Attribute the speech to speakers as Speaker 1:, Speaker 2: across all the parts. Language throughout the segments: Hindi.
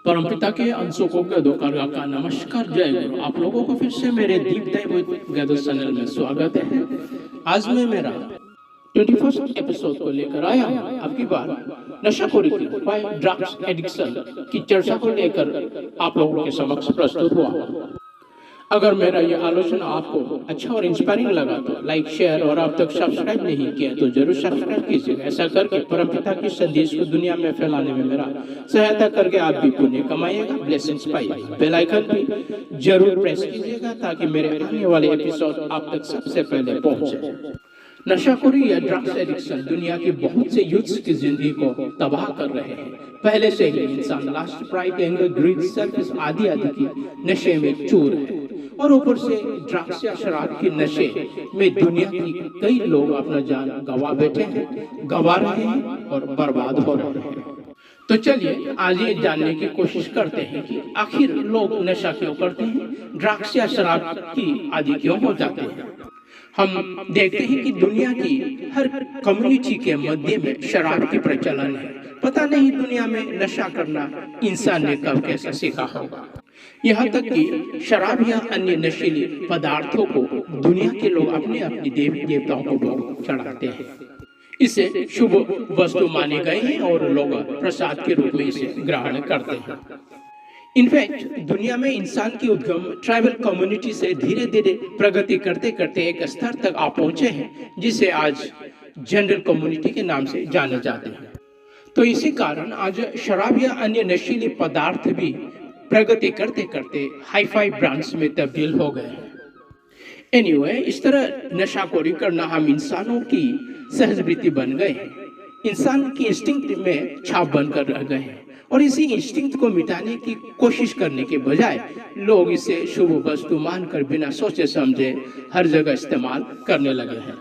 Speaker 1: परमपिता के अंशों को गदो का नमस्कार, जय गुरु। आप लोगों को फिर से मेरे दीप दैव गदो चैनल में स्वागत है। आज मैं मेरा 21st एपिसोड को लेकर आया हूँ। आपकी बार नशाखोरी बाय ड्रग्स एडिक्शन की चर्चा को लेकर आप लोगों के समक्ष प्रस्तुत हुआ। अगर मेरा ये आलोचना आपको अच्छा और इंस्पायरिंग लगा तो लाइक, शेयर और अब तक सब्सक्राइब नहीं किया तो जरूर सब्सक्राइब कीजिएगा। ऐसा करके परमपिता के संदेश को दुनिया में फैलाने में मेरा सहायता करके आप भी पुण्य कमाइएगा, ब्लेसिंग्स पाइएगा। बेल आइकन भी जरूर प्रेस कीजिएगा ताकि मेरे आने वाले एपिसोड आप तक सबसे पहले पहुंचे। नशाखोरी या ड्रग्स एडिक्शन दुनिया के बहुत से यूथ्स की जिंदगी को तबाह कर रहे हैं। पहले से ही इंसान lust, pride, anger, greed, selfish आदि की नशे में चूर है और ऊपर से ड्रग्स या शराब के नशे में दुनिया की कई लोग अपना जान गंवा बैठे हैं, गंवा रहे हैं और बर्बाद हो रहे हैं। तो चलिए आज ये जानने की कोशिश करते हैं कि आखिर लोग नशा क्यों करते हैं, ड्रग्स या शराब की आदि क्यों हो जाते हैं। हम देखते हैं कि दुनिया की हर कम्युनिटी के मध्य में शराब की प्रचलन है। पता नहीं दुनिया में नशा करना इंसान ने कब कैसे सीखा होगा। यहाँ तक कि शराब या अन्य नशीली पदार्थों को दुनिया के लोग अपने अपने देवी देवताओं को भोग चढ़ाते हैं। इसे शुभ वस्तु माने गए हैं और लोग प्रसाद के रूप में इसे ग्रहण करते हैं। इनफैक्ट दुनिया में इंसान की उद्गम ट्राइबल कम्युनिटी से धीरे धीरे प्रगति करते करते एक स्तर तक आ पहुंचे हैं जिसे आज जनरल कम्युनिटी के नाम से जाने जाते हैं। तो इसी कारण आज शराब या अन्य नशीले पदार्थ भी प्रगति करते करते हाई-फाई ब्रांड्स में तब्दील हो गए हैं। एनीवे, इस तरह नशाखोरी करना हम इंसानों की सहजवृत्ति बन गए हैं। इंसान की इंस्टिंक्ट में छाप बनकर रह गए हैं और इसी इंस्टिंक्ट को मिटाने की कोशिश करने के बजाय लोग इसे शुभ वस्तु मानकर बिना सोचे समझे हर जगह इस्तेमाल करने लगे हैं।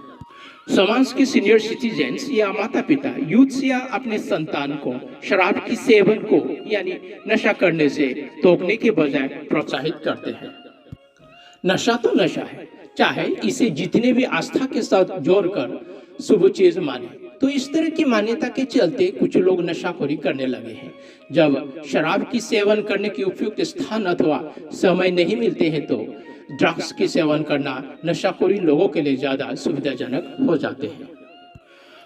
Speaker 1: समाज के सीनियर सिटीजन्स या माता पिता यूथ्स या अपने संतान को शराब की सेवन को यानी नशा करने से रोकने के बजाय प्रोत्साहित करते हैं। नशा तो नशा है, चाहे इसे जितने भी आस्था के साथ जोड़कर शुभ चीज माने। तो इस तरह की मान्यता के चलते कुछ लोग नशाखोरी करने लगे हैं। जब शराब की सेवन करने की उपयुक्त स्थान अथवा समय नहीं मिलते हैं तो ड्रग्स की सेवन करना नशाखोरी लोगों के लिए ज्यादा सुविधाजनक हो जाते हैं।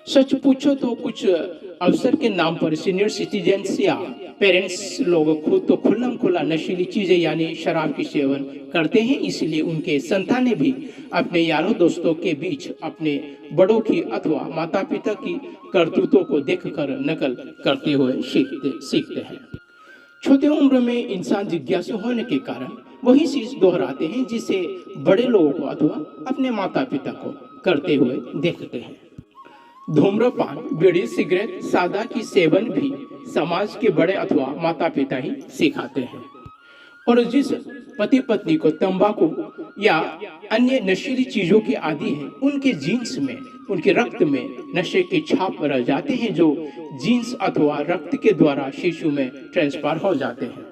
Speaker 1: सच पूछो तो कुछ अवसर के नाम पर सीनियर सिटीजन्स या पेरेंट्स लोग खुद तो खुल्लम खुल्ला नशीली चीजें यानी शराब की सेवन करते हैं। इसलिए उनके संतानें भी अपने यारों दोस्तों के बीच अपने बड़ों की अथवा माता पिता की करतूतों को देखकर नकल करते हुए सीखते हैं। छोटे उम्र में इंसान जिज्ञासु होने के कारण वही चीज दोहराते हैं जिसे बड़े लोगों को अथवा अपने माता पिता को करते हुए देखते हैं। धूम्रपान, बीड़ी, सिगरेट, सादा की सेवन भी समाज के बड़े अथवा माता पिता ही सिखाते हैं और जिस पति पत्नी को तंबाकू या अन्य नशीली चीजों की आदि है उनके जीन्स में, उनके रक्त में नशे के छाप रह जाते हैं जो जीन्स अथवा रक्त के द्वारा शिशु में ट्रांसफर हो जाते हैं।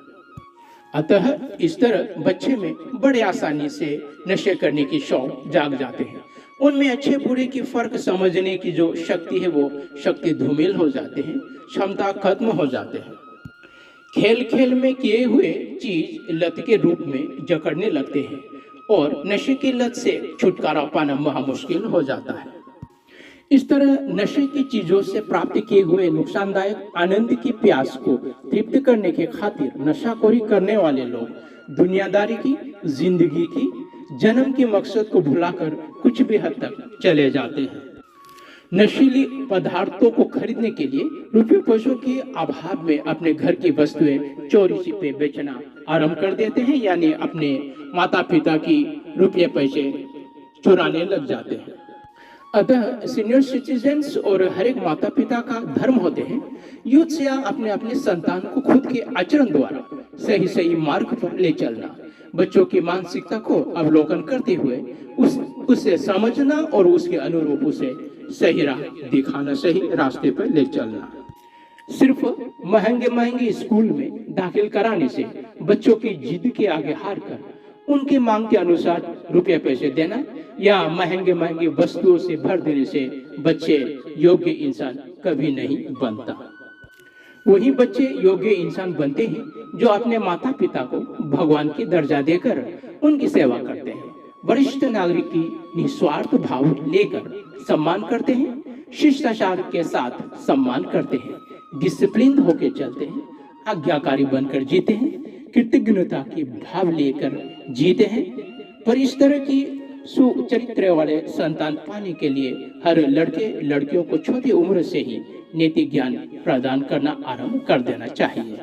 Speaker 1: अतः इस तरह बच्चे में बड़े आसानी से नशे करने की शौक जाग जाते हैं। उनमें अच्छे बुरे की फर्क समझने की जो शक्ति है वो शक्ति धूमिल हो जाते हैं, क्षमता खत्म हो जाते हैं। खेल खेल में किए हुए चीज लत के रूप में जकड़ने लगते हैं और नशे की लत से छुटकारा पाना महामुश्किल हो जाता है। इस तरह नशे की चीजों से प्राप्त किए हुए नुकसानदायक आनंद की प्यास को तृप्त करने के खातिर नशाखोरी करने वाले लोग दुनियादारी की, जिंदगी की, जन्म के मकसद को भुलाकर कुछ भी हद तक चले जाते हैं। नशीली पदार्थों को खरीदने के लिए रुपये पैसों के अभाव में अपने घर की वस्तुएं चोरी छिपे बेचना आरंभ कर देते हैं, यानी अपने माता पिता की रुपये पैसे चुराने लग जाते हैं। अतः सीनियर सिटीजन्स और हर एक माता पिता का धर्म होते हैं यूथ या अपने अपने संतान को खुद के आचरण द्वारा सही सही मार्ग पर ले चलना, बच्चों की मानसिकता को अवलोकन करते हुए उसे समझना और उसके अनुरूप उसे सही राह दिखाना, सही रास्ते पर ले चलना। सिर्फ महंगे महंगे स्कूल में दाखिल कराने से बच्चों की जिद के आगे हार कर उनके मांग के अनुसार रुपये पैसे देना या महंगे महंगे वस्तुओं से भर देने से बच्चे योग्य इंसान कभी नहीं बनता। वही बच्चे योग्य इंसान बनते हैं जो अपने माता पिता को भगवान की दर्जा देकर उनकी सेवा करते हैं, वरिष्ठ नागरिक की निस्वार्थ भाव लेकर सम्मान करते हैं, शिष्टाचार के साथ सम्मान करते हैं, डिसिप्लिन होकर चलते हैं, आज्ञाकारी बनकर जीते हैं, कृतज्ञता की भाव लेकर जीते हैं। पर इस तरह की सुचरित्र वाले संतान पाने के लिए हर लड़के लड़कियों को छोटी उम्र से ही नैतिक ज्ञान प्रदान करना आरंभ कर देना चाहिए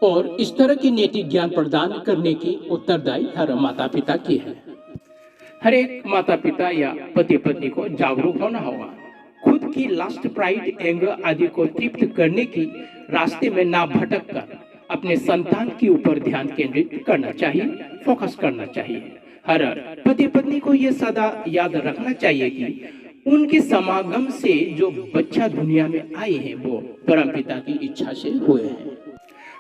Speaker 1: और इस तरह की नैतिक ज्ञान प्रदान करने की उत्तरदायी हर माता पिता की है। हर एक माता पिता या पति पत्नी को जागरूक होना होगा, खुद की लास्ट प्राइड एंगर आदि को तृप्त करने की रास्ते में ना भटक कर अपने संतान के ऊपर ध्यान केंद्रित करना चाहिए, फोकस करना चाहिए। हर पति पत्नी को यह सदा याद रखना चाहिए कि उनके समागम से जो बच्चा दुनिया में आए हैं वो परमपिता की इच्छा से हुए हैं।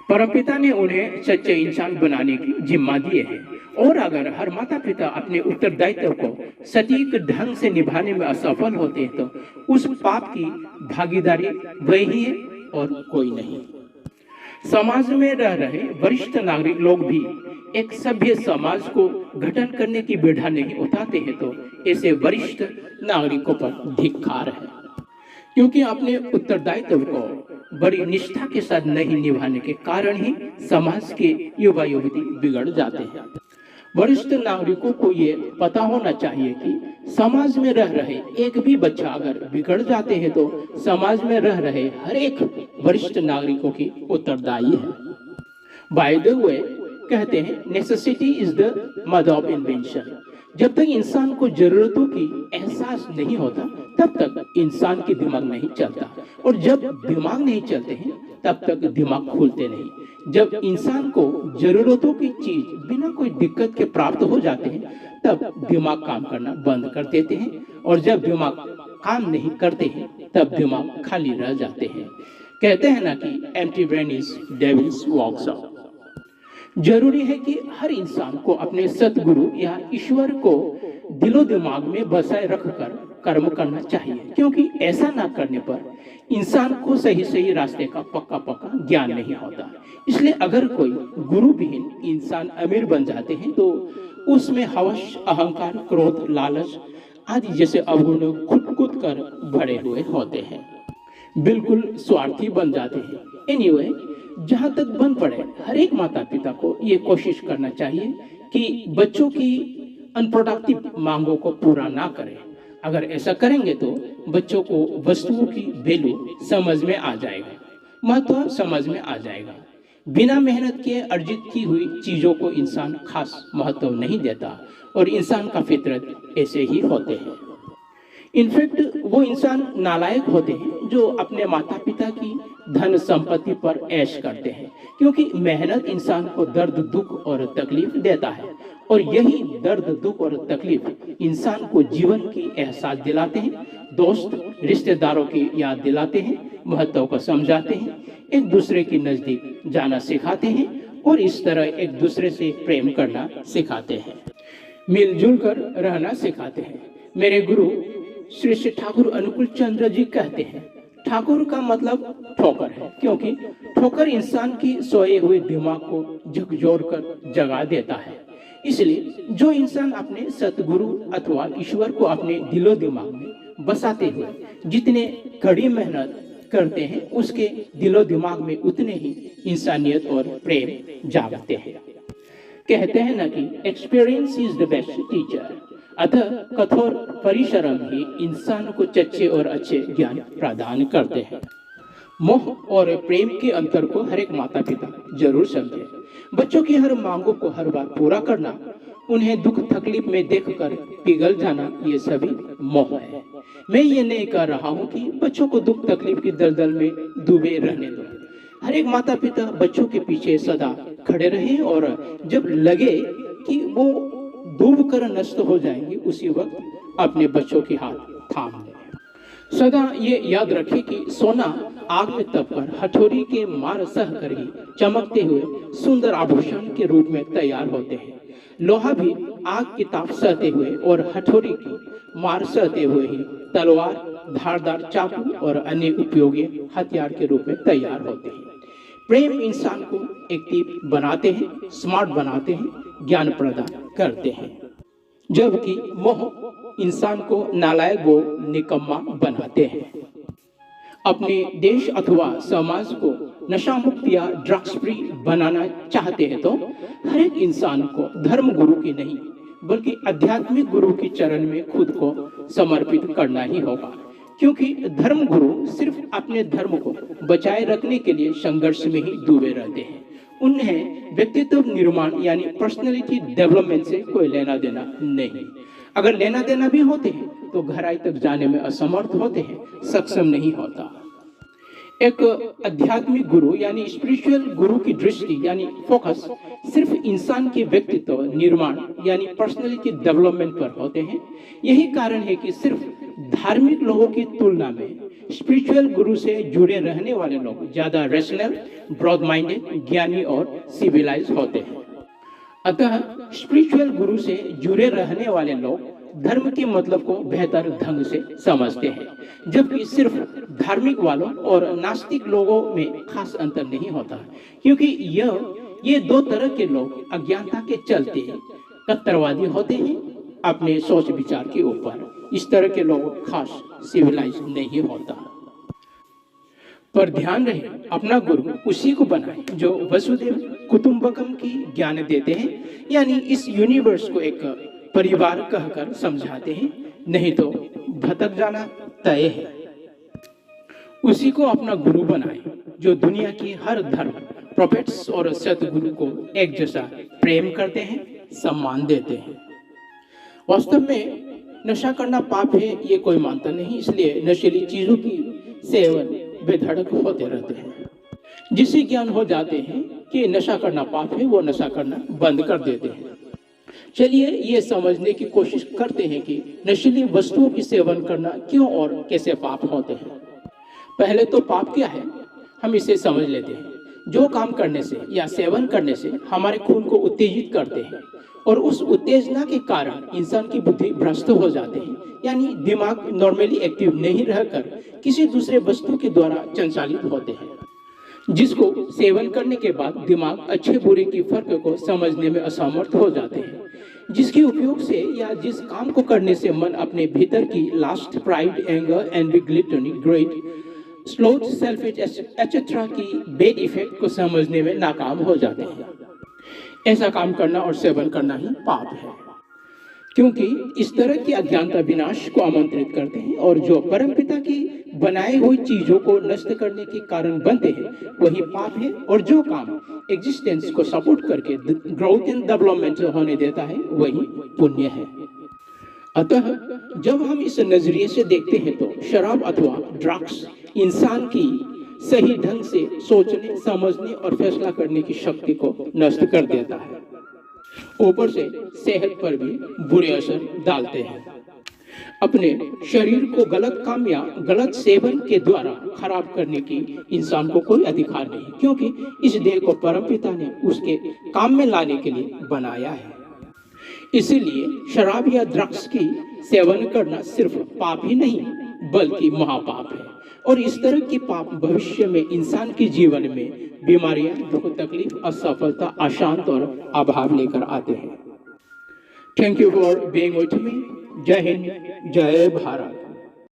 Speaker 1: परमपिता ने उन्हें सच्चे इंसान बनाने की जिम्मा दिए है और अगर हर माता पिता अपने उत्तरदायित्व को सटीक ढंग से निभाने में असफल होते हैं तो उस पाप की भागीदारी वही है और कोई नहीं। समाज में रह रहे वरिष्ठ नागरिक लोग भी एक सभ्य समाज को गठन करने की बेड़ा नहीं उठाते हैं तो ऐसे वरिष्ठ नागरिकों पर धिक्कार है, क्योंकि अपने उत्तरदायित्व को बड़ी निष्ठा के साथ नहीं निभाने के कारण ही समाज के युवा युवती बिगड़ जाते हैं। वरिष्ठ नागरिकों को ये पता होना चाहिए कि समाज में रह रहे एक भी बच्चा अगर बिगड़ जाते हैं तो समाज में रह रहे हर एक वरिष्ठ नागरिकों की उत्तरदायी है। बाय द वे कहते हैं necessity is the mother of invention. जब तक इंसान को जरूरतों की एहसास नहीं होता तब तक इंसान की दिमाग नहीं चलता और जब दिमाग नहीं चलते हैं तब तक दिमाग खुलते नहीं। जब इंसान को जरूरतों की चीज बिना कोई दिक्कत के प्राप्त हो जाते हैं तब दिमाग काम करना बंद कर देते हैं और जब दिमाग काम नहीं करते हैं तब दिमाग खाली रह जाते हैं। कहते हैं ना कि empty brain is devils workshop. जरूरी है कि हर इंसान को अपने सतगुरु या ईश्वर को दिलो दिमाग में बसाए रखकर कर्म करना चाहिए, क्योंकि ऐसा ना करने पर इंसान को सही सही रास्ते का पक्का ज्ञान नहीं होता। इसलिए अगर कोई गुरु विहीन इंसान अमीर बन जाते हैं तो उसमें हवस, अहंकार, क्रोध, लालच आदि जैसे अवगुण खुद कर भरे हुए होते हैं, बिल्कुल स्वार्थी बन जाते हैं। एनीवे, जहाँ तक बन पड़े हर एक माता पिता को ये कोशिश करना चाहिए कि बच्चों की अनप्रोडक्टिव मांगों को पूरा ना करें। अगर ऐसा करेंगे तो बच्चों को वस्तुओं की वैल्यू समझ में आ जाएगा, महत्व समझ में आ जाएगा। बिना मेहनत के अर्जित की हुई चीजों को इंसान खास महत्व नहीं देता और इंसान का फितरत ऐसे ही होते हैं। इनफैक्ट वो इंसान नालायक होते हैं जो अपने माता पिता की धन संपत्ति पर ऐश करते हैं, क्योंकि मेहनत इंसान को दर्द, दुख और तकलीफ देता है और यही दर्द, दुख और तकलीफ इंसान को जीवन की एहसास दिलाते हैं, दोस्त रिश्तेदारों की याद दिलाते हैं, महत्व को समझाते हैं, एक दूसरे के नजदीक जाना सिखाते हैं और इस तरह एक दूसरे से प्रेम करना सिखाते हैं, मिलजुल कर रहना सिखाते हैं। मेरे गुरु श्री श्री ठाकुर अनुकूल चंद्र जी कहते हैं, ठाकुर का मतलब ठोकर है, क्योंकि ठोकर इंसान की सोए हुए दिमाग को झकझोर कर जगा देता है। इसलिए जो इंसान अपने सतगुरु अथवा ईश्वर को अपने दिलो दिमाग में बसाते हुए जितने कड़ी मेहनत करते हैं उसके दिलो दिमाग में उतने ही इंसानियत और प्रेम जागते हैं। कहते हैं ना कि experience is the best teacher. अतः कठोर परिश्रम ही इंसान को सच्चे और अच्छे ज्ञान प्रदान करते हैं। मोह और प्रेम के अंतर को हर एक माता पिता जरूर समझे। बच्चों की हर मांगों को हर बार पूरा करना, उन्हें दुख तकलीफ में देखकर पिघल जाना, ये सभी मोह है। मैं ये नहीं कह रहा हूँ कि बच्चों को दुख तकलीफ की दलदल में डूबे रहने दो। हर एक माता पिता बच्चों के पीछे सदा खड़े रहे और जब लगे कि वो डूब कर नष्ट हो जाएंगे उसी वक्त अपने बच्चों के हाथ थाम लें। सदा ये याद रखें कि सोना आग में तपकर हथौड़ी के मार सह कर ही चमकते हुए सुंदर आभूषण के रूप में तैयार होते हैं। लोहा भी आग की ताप सहते हुए और हथौड़ी की मार सहते हुए ही तलवार, धारदार चाकू और अन्य उपयोगी हथियार के रूप में तैयार होते हैं। प्रेम इंसान को एक्टिव बनाते हैं, स्मार्ट बनाते हैं, ज्ञान प्रदान करते हैं, जबकि मोह इंसान को नालायक व निकम्मा बनाते हैं। अपने देश अथवा समाज को नशा मुक्त या ड्रग्स फ्री बनाना चाहते हैं तो हर एक इंसान को धर्म गुरु की नहीं बल्कि आध्यात्मिक गुरु के चरण में खुद को समर्पित करना ही होगा, क्योंकि धर्म गुरु सिर्फ अपने धर्म को बचाए रखने के लिए संघर्ष में ही डूबे रहते हैं। उन्हें व्यक्तित्व निर्माण यानी पर्सनैलिटी डेवलपमेंट से कोई लेना देना नहीं। अगर लेना देना भी होते हैं तो गहराई तक जाने में असमर्थ होते हैं, सक्षम नहीं होता। एक आध्यात्मिक गुरु यानी स्पिरिचुअल गुरु की दृष्टि यानी फोकस सिर्फ इंसान के व्यक्तित्व निर्माण यानी पर्सनैलिटी डेवलपमेंट पर होते हैं। यही कारण है कि सिर्फ धार्मिक लोगों की तुलना में स्पिरिचुअल गुरु से जुड़े रहने वाले लोग ज्यादा रैशनल, ब्रॉड माइंडेड, ज्ञानी और सिविलाइज होते हैं। अतः स्पिरिचुअल गुरु से जुड़े रहने वाले लोग धर्म के मतलब को बेहतर ढंग से समझते हैं, जबकि सिर्फ धार्मिक वालों और नास्तिक लोगों में खास अंतर नहीं होता, क्योंकि ये दो तरह के लोग अज्ञानता के चलते कट्टरवादी होते हैं अपने सोच विचार के ऊपर। इस तरह के लोग खास सिविलाइज नहीं होता। पर ध्यान रहे, अपना गुरु उसी को बनाए जो वसुदेव कुटुंबकम की ज्ञान देते हैं, यानी इस यूनिवर्स को एक परिवार कहकर समझाते हैं, नहीं तो भटक जाना तय है। उसी को अपना गुरु बनाए जो दुनिया की हर धर्म, प्रोफेट्स और सतगुरु को एक जैसा प्रेम करते हैं, सम्मान देते हैं। वास्तव में नशा करना पाप है ये कोई मानता नहीं, इसलिए नशीली चीजों की सेवन बेधड़क होते रहते हैं। जिसे ज्ञान हो जाते हैं कि नशा करना पाप है, वो नशा करना बंद कर देते हैं। चलिए ये समझने की कोशिश करते हैं कि नशीली वस्तुओं की सेवन करना क्यों और कैसे पाप होते हैं। पहले तो पाप क्या है, हम इसे समझ लेते हैं। जो काम करने से या सेवन करने से हमारे खून को उत्तेजित करते हैं और उस उत्तेजना के कारण इंसान की बुद्धि भ्रष्ट हो जाते हैं, यानी दिमाग नॉर्मली एक्टिव नहीं रहकर किसी दूसरे वस्तु के द्वारा संचालित होते हैं, जिसको सेवन करने के बाद दिमाग अच्छे बुरे की फर्क को समझने में असमर्थ हो जाते हैं, जिसके उपयोग से या जिस काम को करने से मन अपने भीतर की lust, pride, anger, envy, gluttony, greed, sloth, selfish etcetera की बेड इफेक्ट को समझने में नाकाम हो जाते हैं। ऐसा काम करना और सेवन करना ही पाप है, क्योंकि इस तरह की अज्ञानता विनाश को आमंत्रित करते हैं और जो परमपिता की बनाई हुई चीजों को नष्ट करने के कारण बनते हैं वही पाप है, और जो काम एग्जिस्टेंस को सपोर्ट करके ग्रोथ एंड डेवलपमेंट होने देता है वही पुण्य है। अतः जब हम इस नजरिए से देखते हैं तो शराब अथवा ड्रग्स इंसान की सही ढंग से सोचने, समझने और फैसला करने की शक्ति को नष्ट कर देता है। ऊपर से सेहत पर भी बुरे असर डालते हैं। अपने शरीर को गलत काम या गलत सेवन के द्वारा खराब करने की इंसान को कोई अधिकार नहीं, क्योंकि इस देह को परमपिता ने उसके काम में लाने के लिए बनाया है। इसीलिए शराब या ड्रग्स की सेवन करना सिर्फ पाप ही नहीं बल्कि महापाप है, और इस तरह की पाप भविष्य में इंसान के जीवन में बीमारियां, दुख, तकलीफ, असफलता, अशांत और अभाव लेकर आते हैं। Thank you for being with me. जय हिंद, जय भारत।